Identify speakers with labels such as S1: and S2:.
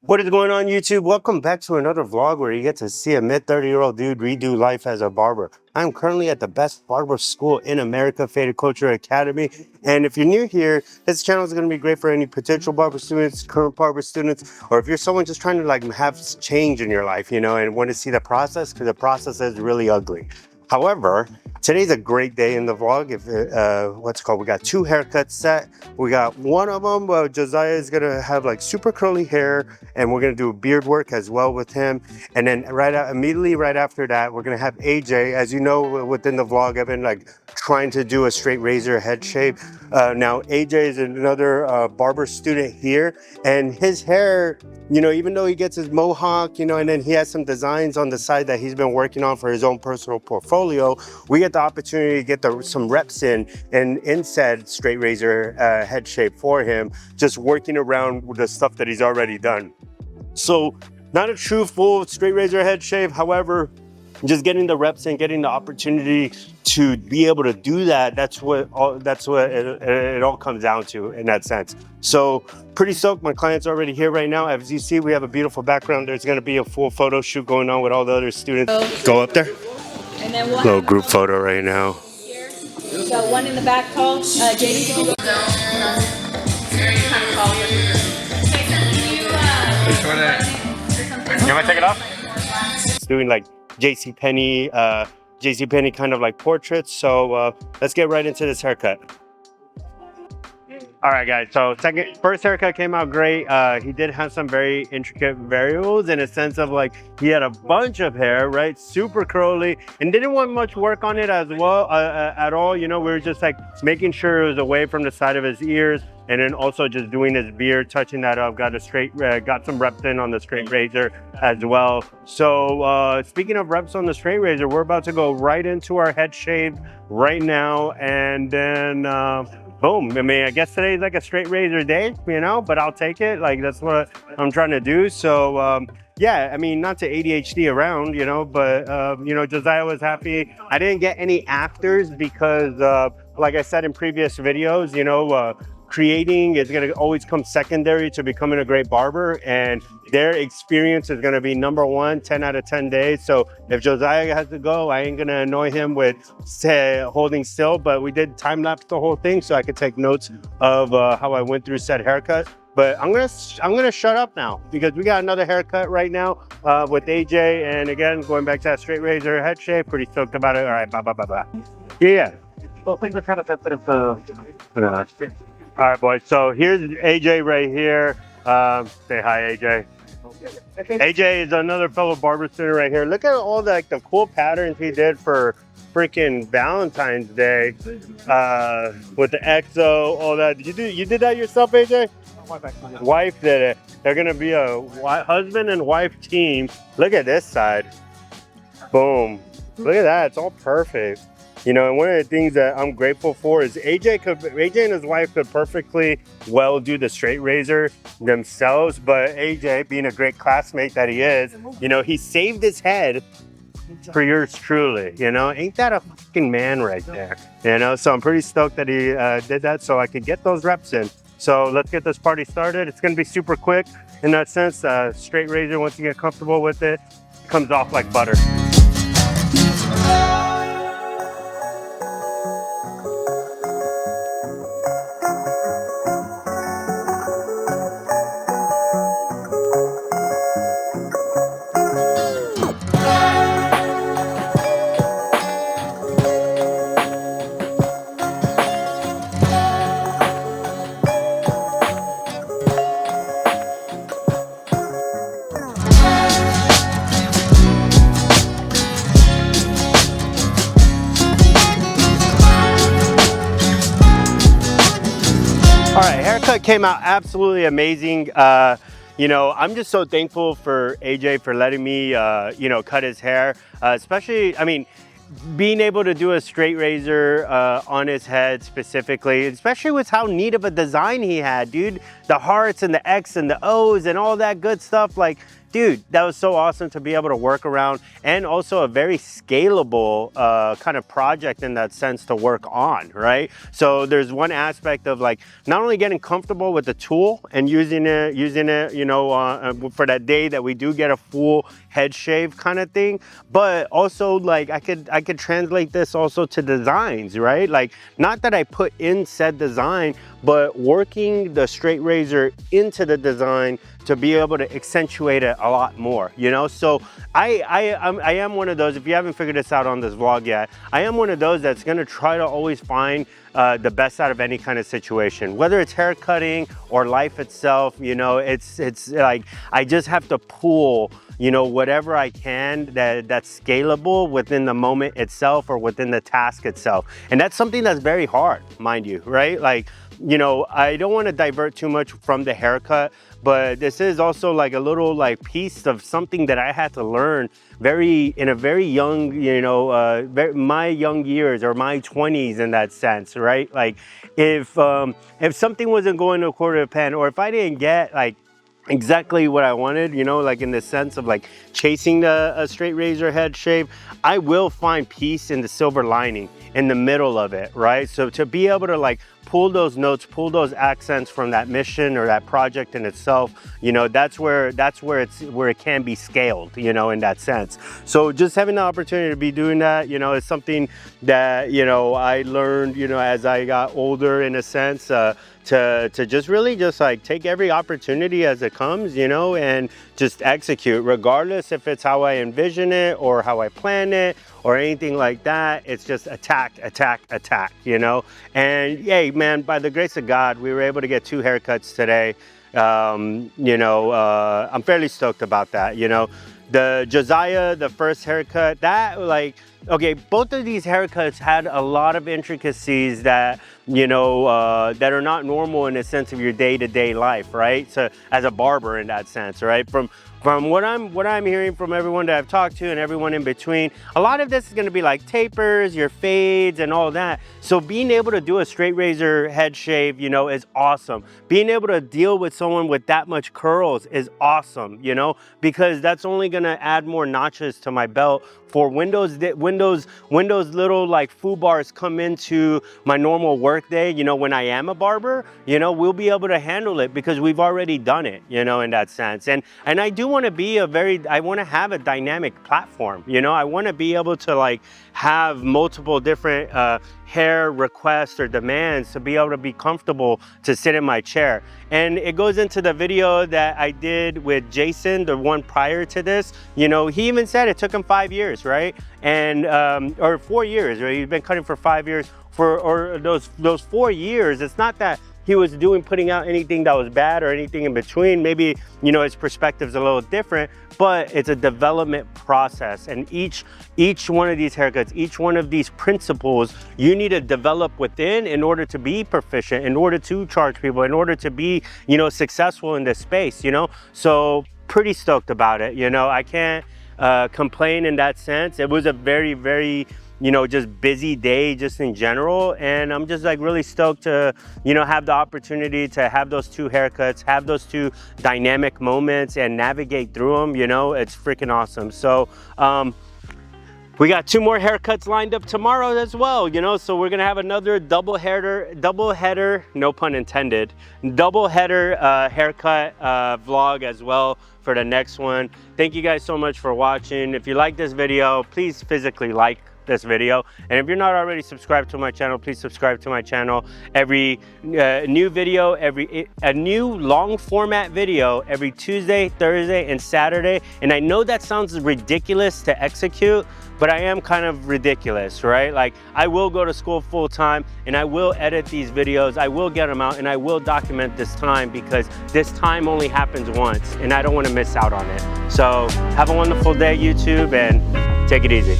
S1: What is going on, YouTube? Welcome back to another vlog where you get to see a mid-30-year-old dude redo life as a barber. I'm currently at the best barber school in America, Faded Culture Academy. And if you're new here, this channel is going to be great for any potential barber students, current barber students, or if you're someone just trying to have change in your life, and want to see the process, because the process is really ugly. However, today's a great day in the vlog. We got two haircuts set. We got one of them, Josiah is gonna have super curly hair, and we're gonna do beard work as well with him. And then immediately right after that, we're gonna have AJ. As you know, within the vlog, I've been trying to do a straight razor head shape. Now AJ is another barber student here, and his hair, even though he gets his mohawk, and then he has some designs on the side that he's been working on for his own personal portfolio, we get the opportunity to get some reps in said straight razor head shape for him, just working around with the stuff that he's already done. So not a true full straight razor head shave, however, just getting the reps in, getting the opportunity to be able to do that, that's what it all comes down to in that sense. So pretty stoked. My client's already here right now. As you see, we have a beautiful background. There's going to be a full photo shoot going on with all the other students. Go up there.
S2: And then we'll
S1: little group photo right now.
S2: Here. So one in the back tall. JD, can you go down? Very kind of tall.
S1: You want to take it off? It's doing JCPenney kind of portraits. So let's get right into this haircut. All right, guys, so first haircut came out great. He did have some very intricate variables in a sense of he had a bunch of hair, right? Super curly, and didn't want much work on it as well at all. We were just making sure it was away from the side of his ears, and then also just doing his beard, touching that up. Got some reps in on the straight razor as well. So speaking of reps on the straight razor, we're about to go right into our head shave right now, and then boom. I mean, I guess today's a straight razor day, but I'll take it. That's what I'm trying to do. So yeah, I mean, not to ADHD around, but Josiah was happy. I didn't get any afters because like I said in previous videos, creating is going to always come secondary to becoming a great barber, and their experience is going to be number one, 10 out of 10 days. So if Josiah has to go, I ain't going to annoy him with holding still, but we did time lapse the whole thing so I could take notes of how I went through said haircut. But I'm gonna shut up now because we got another haircut right now with AJ, and again, going back to that straight razor head shape, pretty stoked about it. All right, bye. Yeah. Well, things are kind of that all right, boys, so here's AJ right here. Say hi, AJ. AJ is another fellow barber student right here. Look at all the cool patterns he did for freaking Valentine's Day with the EXO, all that. You did that yourself, AJ? Wife did it. They're gonna be a husband and wife team. Look at this side. Boom. Look at that. It's all perfect. And one of the things that I'm grateful for is AJ and his wife could perfectly well do the straight razor themselves, but AJ, being a great classmate that he is, he saved his head for yours truly. Ain't that a fucking man right there? So I'm pretty stoked that he did that so I could get those reps in. So let's get this party started. It's gonna be super quick in that sense. Straight razor, once you get comfortable with it, comes off like butter. All right, haircut came out absolutely amazing. I'm just so thankful for AJ for letting me, cut his hair, especially, being able to do a straight razor on his head specifically, especially with how neat of a design he had, dude. The hearts and the X and the O's and all that good stuff. dude, that was so awesome to be able to work around, and also a very scalable kind of project in that sense to work on, right? So there's one aspect of like not only getting comfortable with the tool and using it, you know, for that day that we do get a full head shave kind of thing, but also like I could translate this also to designs, right? Like, not that I put in said design, but working the straight razor into the design to be able to accentuate it a lot more, you know? So I am one of those, if you haven't figured this out on this vlog yet, I am one of those that's gonna try to always find the best out of any kind of situation, whether it's hair cutting or life itself. You know, it's like I just have to pull, you know, whatever I can that's scalable within the moment itself or within the task itself. And that's something that's very hard, mind you, right? Like, you know, I don't want to divert too much from the haircut, but this is also like a little like piece of something that I had to learn in a very young, you know, my young years or my 20s in that sense, right? Like if something wasn't going to according to plan, or if I didn't get like exactly what I wanted, you know, like in the sense of like chasing a straight razor head shave, I will find peace in the silver lining in the middle of it, right? So to be able to like pull those notes, pull those accents from that mission or that project in itself, you know, that's where it can be scaled, you know, in that sense. So just having the opportunity to be doing that, you know, is something that, you know, I learned, you know, as I got older in a sense, to just really just like take every opportunity as it comes, you know, and just execute, regardless if it's how I envision it or how I plan it or anything like that. It's just attack, attack, attack, you know. And yay, man, by the grace of God, we were able to get 2 haircuts today. You know, I'm fairly stoked about that, you know. The Josiah, the first haircut, that like, okay, both of these haircuts had a lot of intricacies that, you know, that are not normal in a sense of your day-to-day life, right? So as a barber in that sense, right? From what I'm hearing from everyone that I've talked to and everyone in between, a lot of this is gonna be like tapers, your fades and all that. So being able to do a straight razor head shave, you know, is awesome. Being able to deal with someone with that much curls is awesome, you know, because that's only gonna add more notches to my belt for when those little like foo bars come into my normal work day, you know, when I am a barber, you know, we'll be able to handle it because we've already done it, you know, in that sense. And I do want to be I want to have a dynamic platform, you know. I want to be able to like have multiple different hair requests or demands to be able to be comfortable to sit in my chair. And it goes into the video that I did with Jason, the one prior to this. You know, he even said it took him 5 years, right? And or 4 years, right? He's been cutting for 5 years. Or those 4 years, it's not that he was putting out anything that was bad or anything in between. Maybe, you know, his perspective's a little different, but it's a development process. And each one of these haircuts, each one of these principles, you need to develop within in order to be proficient, in order to charge people, in order to be, you know, successful in this space, you know? So pretty stoked about it, you know? I can't complain in that sense. It was a very, very, you know, just busy day just in general, and I'm just like really stoked to, you know, have the opportunity to have those 2 haircuts, have those 2 dynamic moments and navigate through them, you know. It's freaking awesome. So we got 2 more haircuts lined up tomorrow as well, you know, so we're gonna have another double header, no pun intended, double header haircut vlog as well for the next one. Thank you guys so much for watching. If you like this video, please physically like this video, and if you're not already subscribed to my channel, please subscribe to my channel. Every new video, a new long format video every Tuesday, Thursday, and Saturday. And I know that sounds ridiculous to execute, but I am kind of ridiculous, right? Like, I will go to school full time and I will edit these videos, I will get them out, and I will document this time, because this time only happens once and I don't want to miss out on it. So have a wonderful day, YouTube, and take it easy.